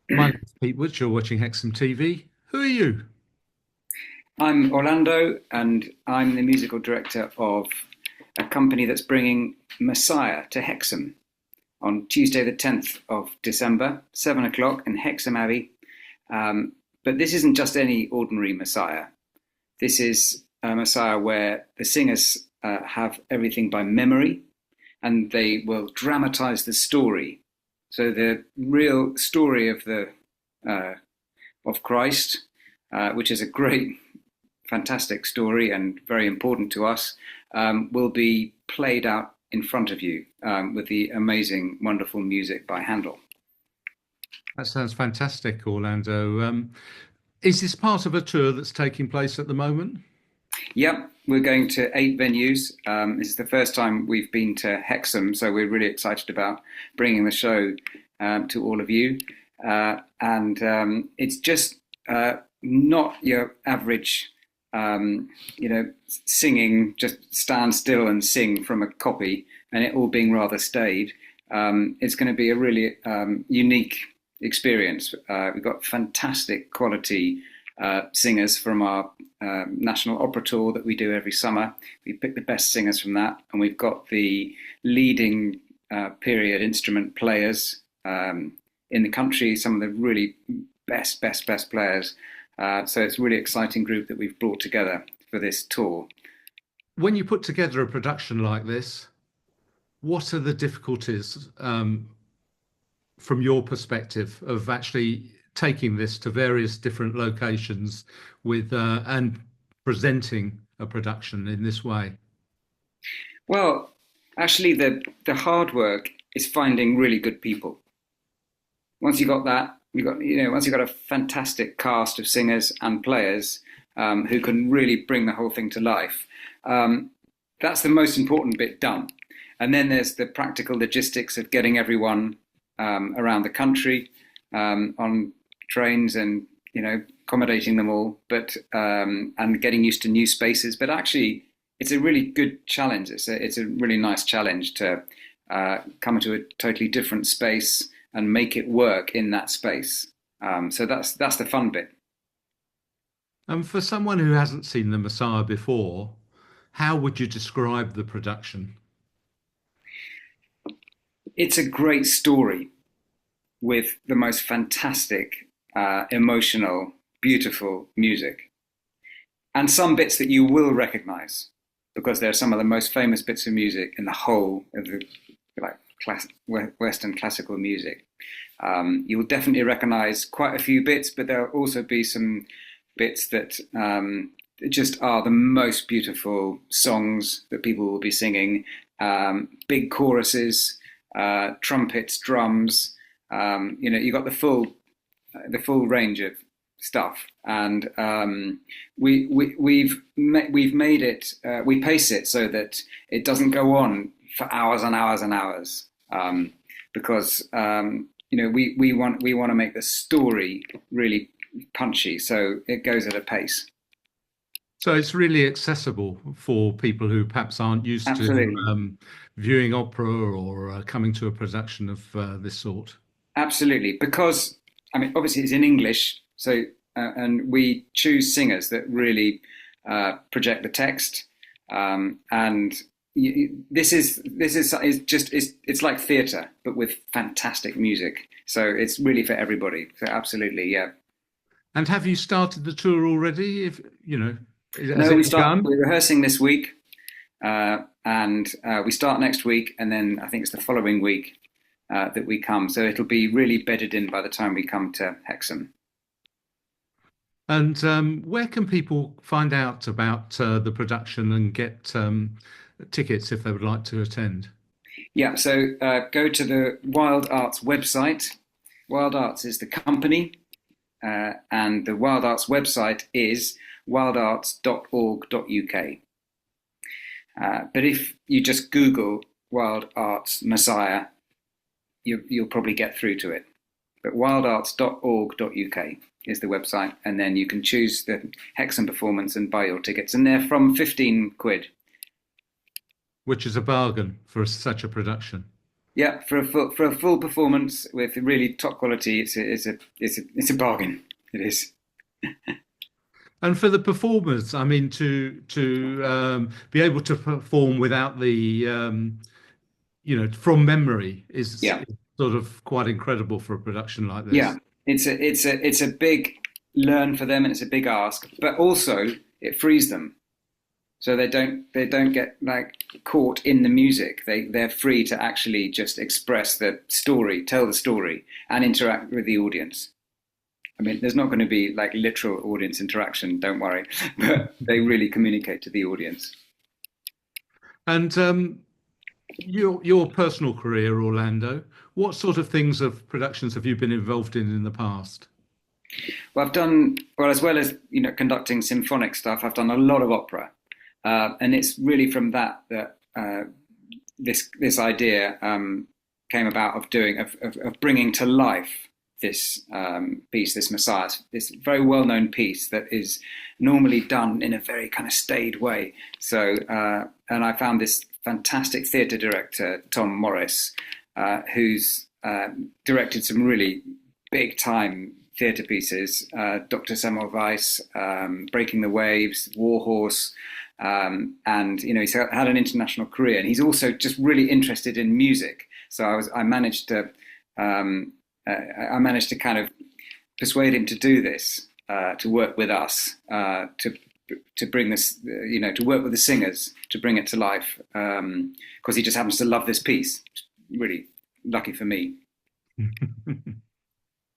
My name's Pete Woods. You're watching Hexham TV. Who are you? I'm Orlando, and I'm the musical director of a company that's bringing Messiah to Hexham on Tuesday, the 10th of December, 7 o'clock in Hexham Abbey. But this isn't just any ordinary Messiah. This is a Messiah where the singers have everything by memory, and they will dramatize the story. So the real story uh, of Christ, which is a great, fantastic story and very important to us, will be played out in front of you with the amazing, wonderful music by Handel. That sounds fantastic, Orlando. Is this part of a tour that's taking place at the moment? Yep, we're going to 8 venues. This is the first time we've been to Hexham, so we're really excited about bringing the show to all of you. And it's just not your average, singing, just stand still and sing from a copy, and it all being rather staid. It's going to be a really unique experience. We've got fantastic quality singers from our National Opera Tour that we do every summer. We pick the best singers from that, and we've got the leading period instrument players in the country, some of the really best players. So it's a really exciting group that we've brought together for this tour. When you put together a production like this, what are the difficulties from your perspective of actually taking this to various different locations with and presenting a production in this way? Well, actually, the hard work is finding really good people. Once you got that, once you got a fantastic cast of singers and players who can really bring the whole thing to life. That's the most important bit done. And then there's the practical logistics of getting everyone around the country on trains and accommodating them all, but and getting used to new spaces. But actually, it's a really good challenge. It's a really nice challenge to come into a totally different space and make it work in that space. So that's the fun bit. And for someone who hasn't seen The Messiah before, how would you describe the production? It's a great story with the most fantastic, emotional, beautiful music, and some bits that you will recognize because they're some of the most famous bits of music in the whole of the Western classical music. You'll definitely recognize quite a few bits, but there'll also be some bits that just are the most beautiful songs that people will be singing. Big choruses, trumpets, drums. You got the full range of stuff, and we've made it. We pace it so that it doesn't go on for hours and hours and hours, because we want to make the story really punchy, so it goes at a pace. So it's really accessible for people who perhaps aren't used to Absolutely. viewing opera or coming to a production of this sort. Absolutely, because I mean, obviously it's in English, so and we choose singers that really project the text, and this is just it's like theatre, but with fantastic music. So it's really for everybody. So absolutely, yeah. And have you started the tour already? If has No, it begun? we're rehearsing this week, and we start next week, and then I think it's the following week that we come. So it'll be really bedded in by the time we come to Hexham. And where can people find out about the production and get tickets if they would like to attend? Yeah, so go to the Wild Arts website. Wild Arts is the company, and the Wild Arts website is wildarts.org.uk. But if you just Google Wild Arts Messiah, you'll probably get through to it. But wildarts.org.uk is the website, and then you can choose the Hexham performance and buy your tickets, and they're from 15 quid. Which is a bargain for such a production. Yeah, for a full performance with really top quality, it's a bargain. It is. And for the performers, I mean, to be able to perform without the from memory Yeah, is sort of quite incredible for a production like yeah. this. It's a big learn for them, and it's a big ask. But also, it frees them, so they don't get like caught in the music. They're free to actually just express the story, tell the story, and interact with the audience. I mean, there's not going to be like literal audience interaction, don't worry, but they really communicate to the audience. And your personal career, Orlando, what sort of things of productions have you been involved in the past? Well, as well as conducting symphonic stuff, I've done a lot of opera, and it's really from that this idea came about of of bringing to life this piece, this Messiah, this very well known piece that is normally done in a very kind of staid way. So, and I found this fantastic theatre director, Tom Morris, who's directed some really big time theatre pieces, Dr. Semmelweis, Breaking the Waves, Warhorse, and he's had an international career, and he's also just really interested in music. So I managed to kind of persuade him to do this, to work with us, to bring this, to work with the singers to bring it to life, because he just happens to love this piece. Really lucky for me.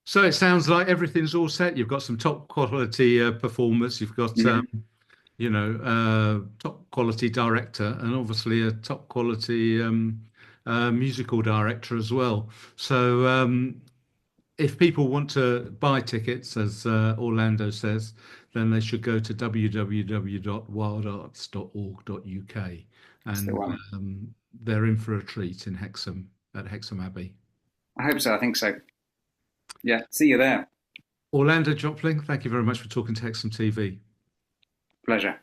So it sounds like everything's all set. You've got some top quality performers. You've got Mhm. top quality director, and obviously a top quality musical director as well. So if people want to buy tickets, as Orlando says, then they should go to www.wildarts.org.uk, That's the and one. they're in for a treat in Hexham at Hexham Abbey. I hope so. I think so. Yeah. See you there. Orlando Jopling, thank you very much for talking to Hexham TV. Pleasure.